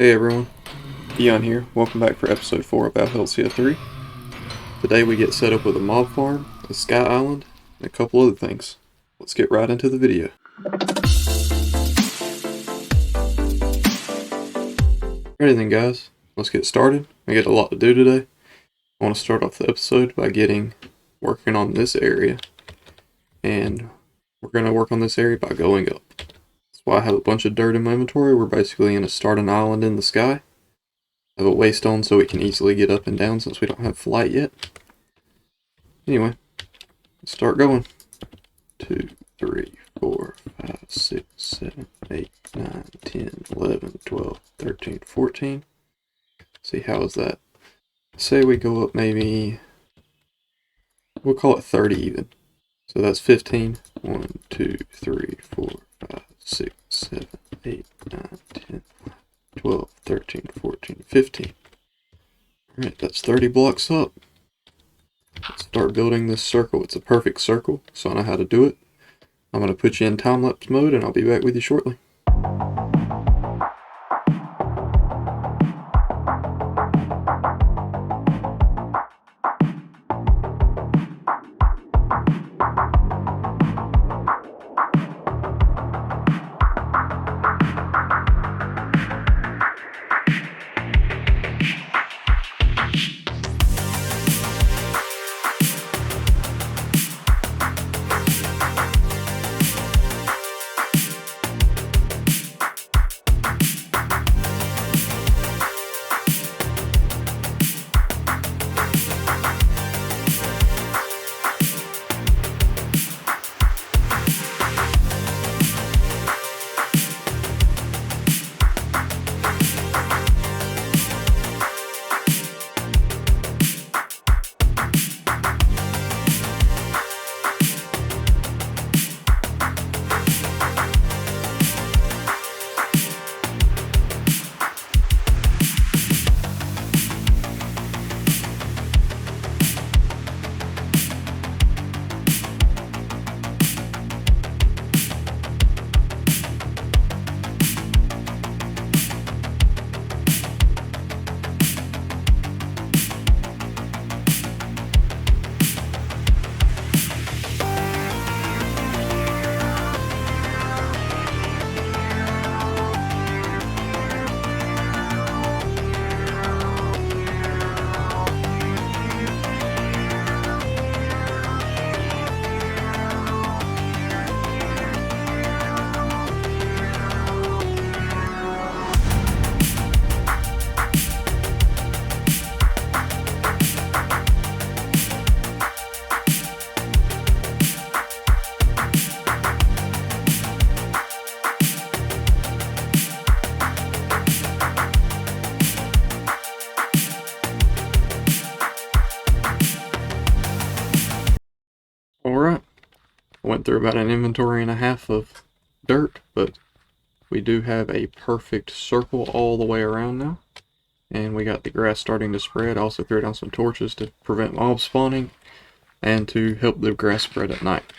Hey everyone, Dion here. Welcome back for episode 4 of Valhelsia 3. Today we get set up with a mob farm, a sky island, and a couple other things. Let's get right into the video. Alrighty then guys, let's get started. I got a lot to do today. I want to start off the episode by working on this area. And we're going to work on this area by going up. That's why I have a bunch of dirt in my inventory. We're basically going to start an island in the sky. Have a waystone so we can easily get up and down since we don't have flight yet. Anyway, let's start going. 2, 3, 4, 5, 6, 7, 8, 9, 10, 11, 12, 13, 14. See, how is that? Say we go up maybe, we'll call it 30 even. So that's 15. 1, 2, 3, 4, 5, 6, 7, 8, 9, 10, 12, 13, 14, 15. Alright, that's 30 blocks up. Let's start building this circle. It's a perfect circle, so I know how to do it. I'm going to put you in time-lapse mode, and I'll be back with you shortly. Alright, I went through about an inventory and a half of dirt, but we do have a perfect circle all the way around now. And we got the grass starting to spread. I also threw down some torches to prevent mob spawning and to help the grass spread at night.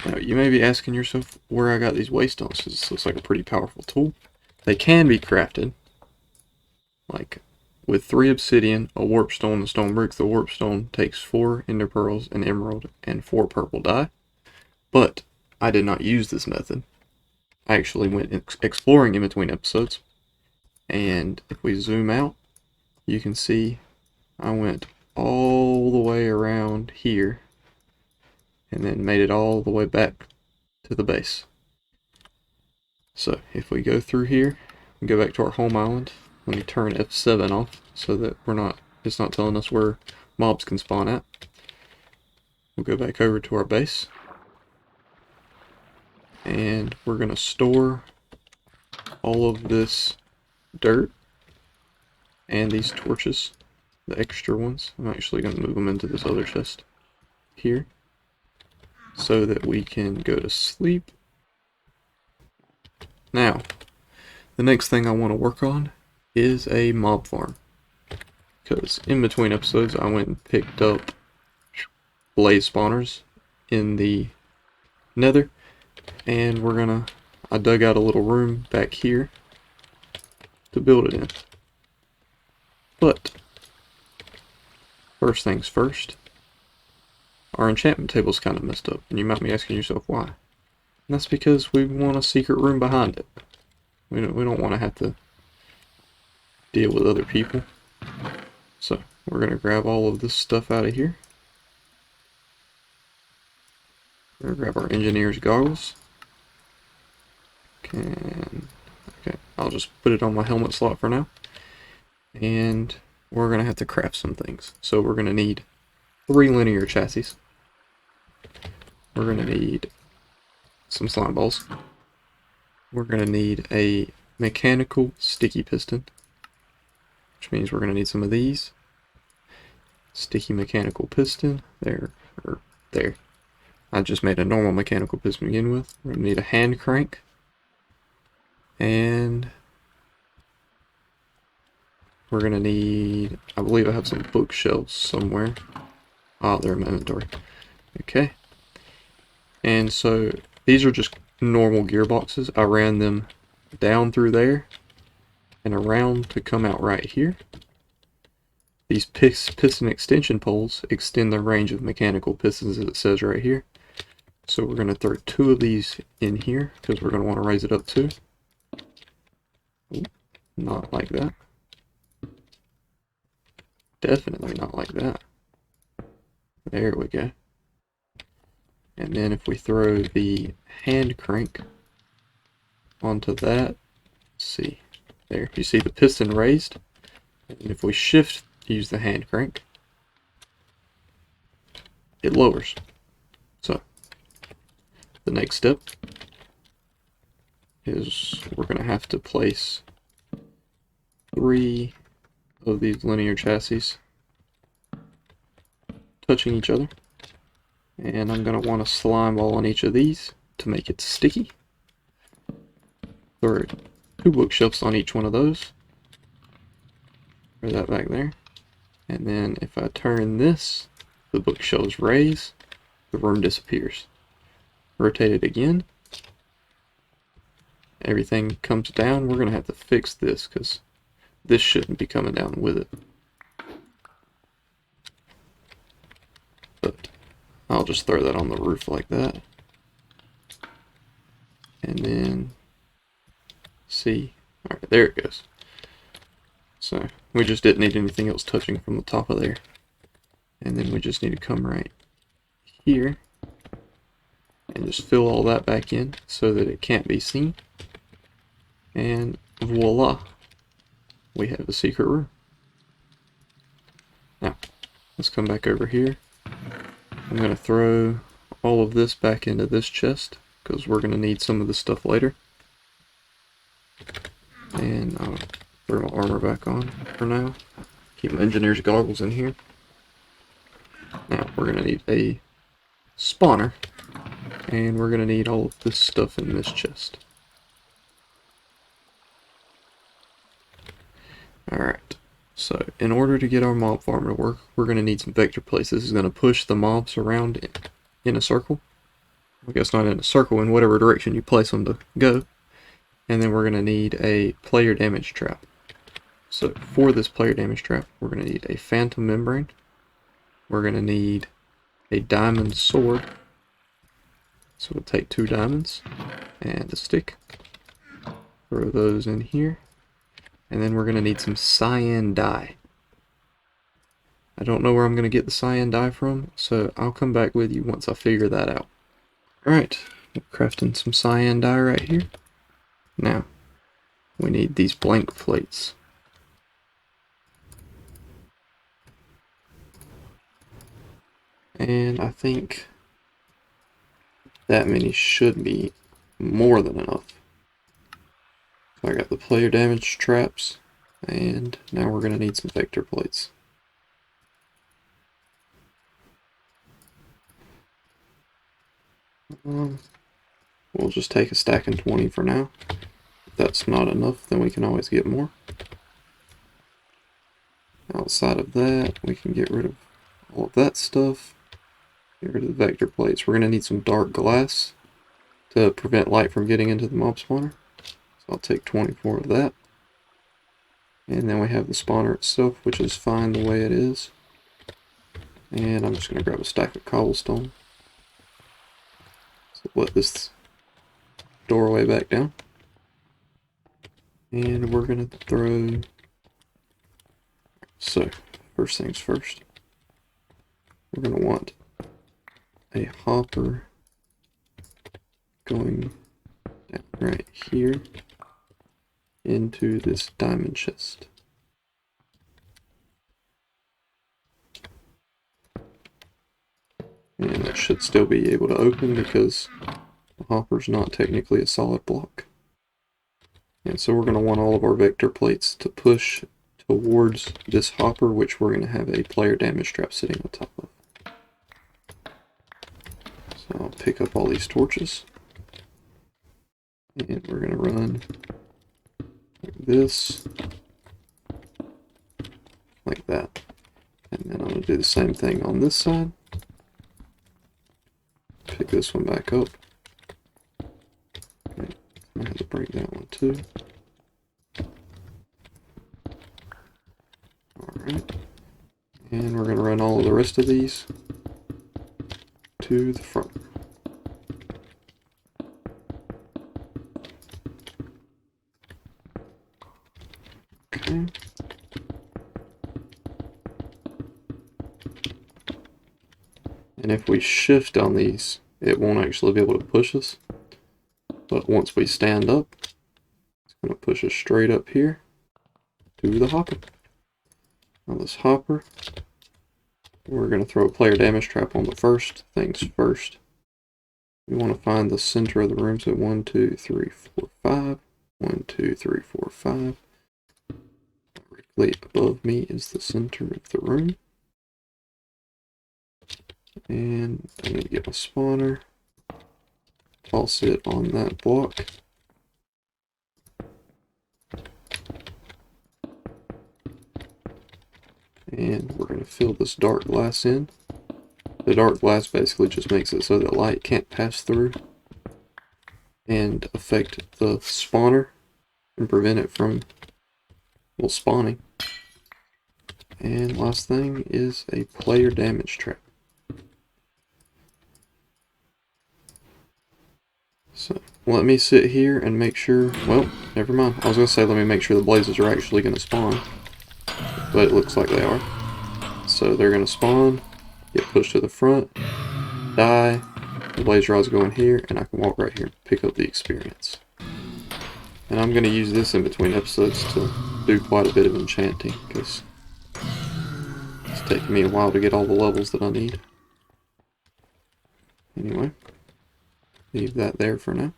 Now, you may be asking yourself where I got these waystones, because this looks like a pretty powerful tool. They can be crafted, like with 3 obsidian, a warp stone, and stone brick. The warp stone takes 4 ender pearls, an emerald, and 4 purple dye. But I did not use this method. I actually went exploring in between episodes. And if we zoom out, you can see I went all the way around here and then made it all the way back to the base. So if we go through here and go back to our home island, let me turn F7 off so that it's not telling us where mobs can spawn at. We'll go back over to our base. And we're going to store all of this dirt and these torches, the extra ones. I'm actually going to move them into this other chest here so that we can go to sleep. Now, the next thing I want to work on is a mob farm. Because in between episodes, I went and picked up blaze spawners in the nether. And I dug out a little room back here to build it in. But first things first, our enchantment table's kind of messed up, and you might be asking yourself why. And that's because we want a secret room behind it. We don't want to have to deal with other people. So we're going to grab all of this stuff out of here. We're going to grab our engineer's goggles. Okay, I'll just put it on my helmet slot for now. And we're going to have to craft some things. So we're going to need 3 linear chassis. We're going to need some slime balls. We're going to need a mechanical sticky piston, which means we're going to need some of these. Sticky mechanical piston, there. I just made a normal mechanical piston to begin with. We're going to need a hand crank. And we're going to need, I believe I have some bookshelves somewhere. Oh, they're in my inventory. Okay. And so these are just normal gearboxes. I ran them down through there and around to come out right here. These piston extension poles extend the range of mechanical pistons, as it says right here. So we're going to throw 2 of these in here because we're going to want to raise it up too. Not like that. Definitely not like that. There we go. And then if we throw the hand crank onto that, let's see, there, you see the piston raised, and if we use the hand crank, it lowers. So the next step is we're going to have to place 3 of these linear chassis touching each other. And I'm going to want a slime ball on each of these to make it sticky. Throw 2 bookshelves on each one of those. Throw that back there. And then if I turn this, the bookshelves raise, the room disappears. Rotate it again. Everything comes down. We're going to have to fix this because this shouldn't be coming down with it. But I'll just throw that on the roof like that. And then, see, alright, there it goes. So, we just didn't need anything else touching from the top of there. And then we just need to come right here and just fill all that back in so that it can't be seen. And voila, we have a secret room. Now, let's come back over here. I'm going to throw all of this back into this chest because we're going to need some of this stuff later. And I'll throw my armor back on for now. Keep my engineer's goggles in here. Now we're going to need a spawner, and we're going to need all of this stuff in this chest. Alright, so in order to get our mob farm to work, we're going to need some vector plates. This is going to push the mobs around in a circle. I guess not in a circle, in whatever direction you place them to go. And then we're going to need a player damage trap. So for this player damage trap, we're going to need a phantom membrane. We're going to need a diamond sword. So we'll take 2 diamonds and a stick. Throw those in here. And then we're going to need some cyan dye. I don't know where I'm going to get the cyan dye from, so I'll come back with you once I figure that out. Alright, crafting some cyan dye right here. Now, we need these blank plates. And I think that many should be more than enough. So I got the player damage traps, and now we're going to need some vector plates. We'll just take a stack and 20 for now. If that's not enough, then we can always get more. Outside of that, we can get rid of all of that stuff. Get rid of the vector plates. We're going to need some dark glass to prevent light from getting into the mob spawner. So I'll take 24 of that. And then we have the spawner itself, which is fine the way it is. And I'm just going to grab a stack of cobblestone. So let this doorway back down. And we're going to throw... So, first things first. We're going to want a hopper going down right here into this diamond chest. And that should still be able to open because the hopper's not technically a solid block. And so we're going to want all of our vector plates to push towards this hopper, which we're going to have a player damage trap sitting on top of. So I'll pick up all these torches. And we're going to run like this, like that. And then I'm going to do the same thing on this side. Pick this one back up. Okay. I have to break that one too. Alright. And we're going to run all of the rest of these to the front. Okay. And if we shift on these, it won't actually be able to push us. But once we stand up, it's going to push us straight up here to the hopper. Now this hopper, we're going to throw a player damage trap on the first things first. We want to find the center of the room, so 1, 2, 3, 4, 5. 1, 2, 3, 4, 5. Directly above me is the center of the room. And I'm going to get my spawner, toss it on that block. And we're going to fill this dark glass in. The dark glass basically just makes it so that light can't pass through and affect the spawner and prevent it from, well, spawning. And last thing is a player damage trap. So let me sit here and make sure, well, never mind. I was going to say let me make sure the blazes are actually going to spawn, but it looks like they are. So they're going to spawn, get pushed to the front, die, the blaze rods go in here, and I can walk right here and pick up the experience. And I'm going to use this in between episodes to do quite a bit of enchanting, because it's taking me a while to get all the levels that I need. Anyway, leave that there for now.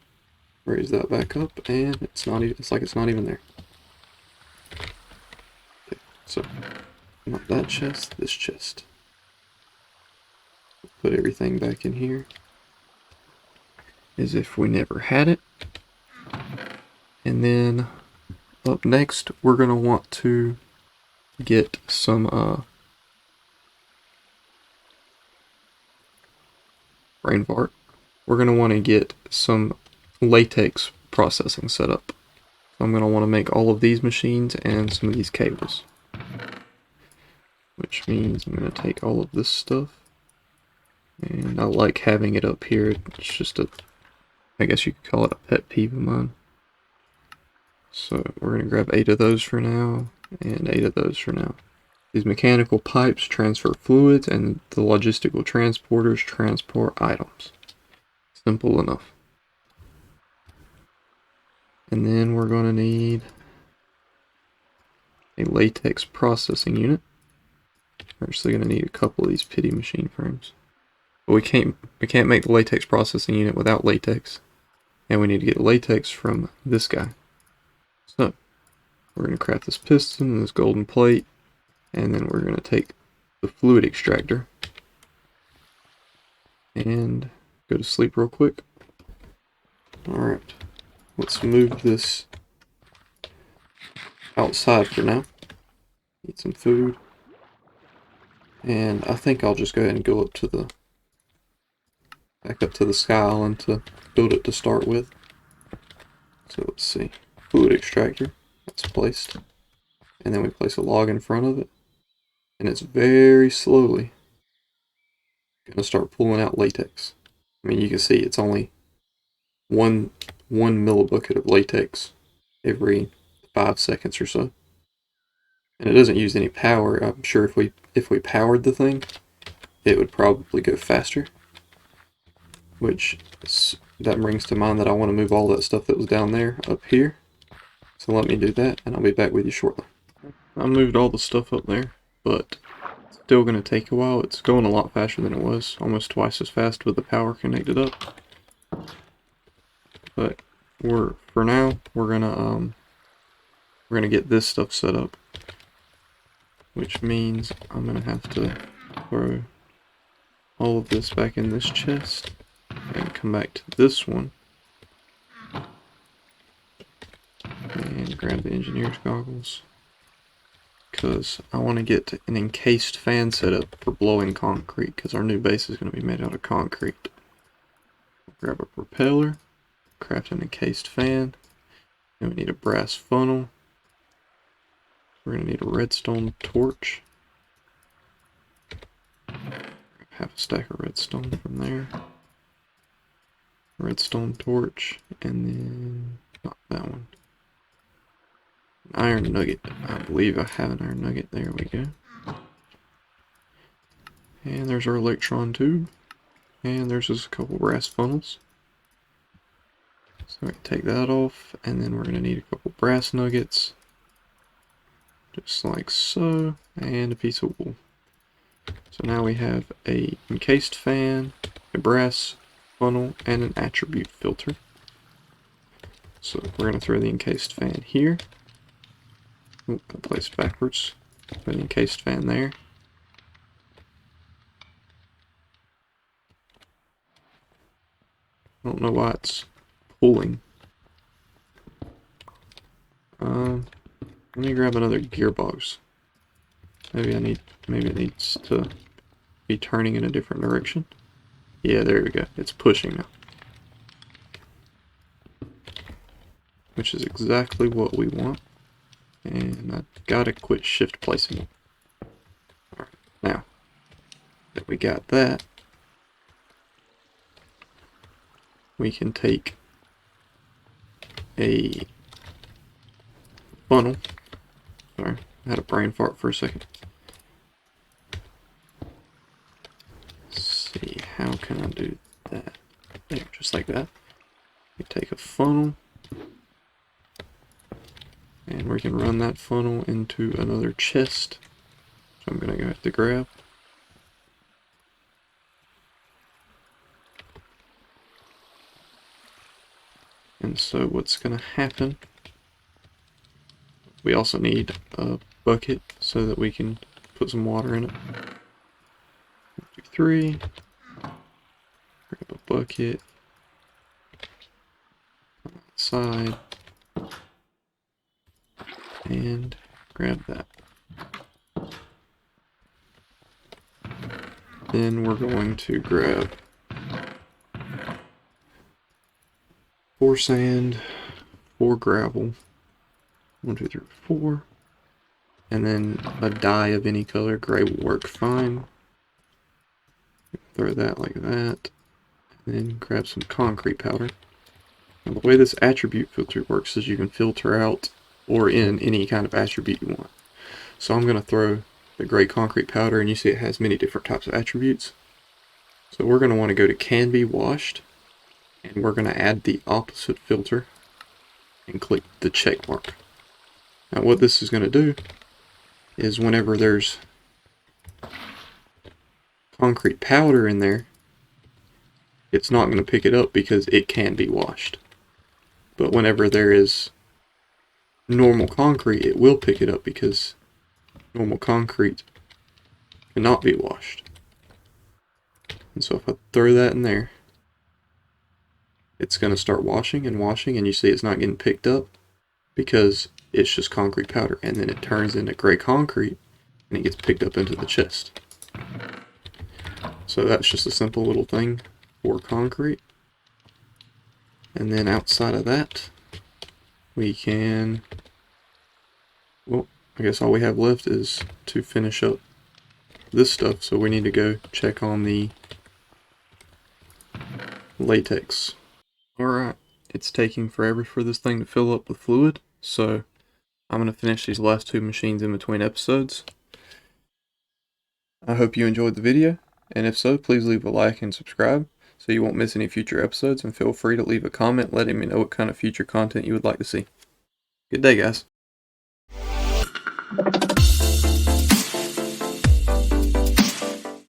Raise that back up, and it's like it's not even there. Okay, so not that chest, this chest. Put everything back in here as if we never had it. And then up next, we're going to want to get some brain fart. We're going to want to get some latex processing set up. So I'm going to want to make all of these machines and some of these cables. Which means I'm going to take all of this stuff. And I like having it up here. It's just I guess you could call it a pet peeve of mine. So we're going to grab 8 of those for now, and 8 of those for now. These mechanical pipes transfer fluids, and the logistical transporters transport items. Simple enough. And then we're going to need a latex processing unit. We're actually going to need a couple of these pity machine frames. But we can't make the latex processing unit without latex. And we need to get latex from this guy. So, we're going to craft this piston and this golden plate. And then we're going to take the fluid extractor. And go to sleep real quick. Alright. Let's move this outside for now. Eat some food. And I think I'll just go ahead and go up to the back up to the Sky Island to build it to start with. So let's see. Fluid extractor. That's placed. and then we place a log in front of it, and it's very slowly going to start pulling out latex. I mean, you can see it's only one millibucket of latex every 5 seconds or so, and it doesn't use any power. I'm sure if we powered the thing, it would probably go faster, which that brings to mind that I want to move all that stuff that was down there up here. So let me do that, and I'll be back with you shortly. I moved all the stuff up there, but it's still going to take a while. It's going a lot faster than it was, almost twice as fast with the power connected up. But for now we're gonna get this stuff set up, which means I'm gonna have to throw all of this back in this chest and come back to this one and grab the engineer's goggles, because I want to get an encased fan set up for blowing concrete, because our new base is going to be made out of concrete. Grab a propeller, craft an encased fan, and we need a brass funnel. We're going to need a redstone torch. Half a stack of redstone from there. Redstone torch, and then not that one. An iron nugget. I believe I have an iron nugget. There we go. And there's our electron tube. And there's just a couple brass funnels. So we can take that off, and then we're going to need a couple brass nuggets. Just like so, and a piece of wool. So now we have a encased fan, a brass funnel, and an attribute filter. So we're going to throw the encased fan here. Oop, I placed backwards. Put the encased fan there. I don't know why it's pulling. Let me grab another gearbox. Maybe it needs to be turning in a different direction. Yeah, there we go. It's pushing now. Which is exactly what we want. And I've got to quit shift placing it. Alright, now that we got that, we can take a funnel. Sorry, I had a brain fart for a second. Let's see, how can I do that? There, just like that. We take a funnel, and we can run that funnel into another chest. So I'm gonna go have to grab. And so what's gonna happen, we also need a bucket so that we can put some water in it. 1, 2, 3. Grab a bucket. On that side. And grab that. Then we're going to grab 4 sand, 4 gravel, 1, 2, 3, 4, and then a dye of any color. Gray will work fine. Throw that like that, and then grab some concrete powder. Now, the way this attribute filter works is you can filter out or in any kind of attribute you want. So I'm going to throw the gray concrete powder, and you see it has many different types of attributes. So we're going to want to go to can be washed, and we're going to add the opposite filter and click the check mark. Now what this is going to do is whenever there's concrete powder in there, it's not going to pick it up because it can be washed. But whenever there is normal concrete, it will pick it up because normal concrete cannot be washed. And so if I throw that in there, it's going to start washing and washing, and you see it's not getting picked up because it's just concrete powder, and then it turns into gray concrete and it gets picked up into the chest. So that's just a simple little thing for concrete. And then outside of that, we can, well, I guess all we have left is to finish up this stuff, so we need to go check on the latex. Alright, it's taking forever for this thing to fill up with fluid, so I'm going to finish these last two machines in between episodes. I hope you enjoyed the video, and if so, please leave a like and subscribe so you won't miss any future episodes, and feel free to leave a comment letting me know what kind of future content you would like to see. Good day, guys.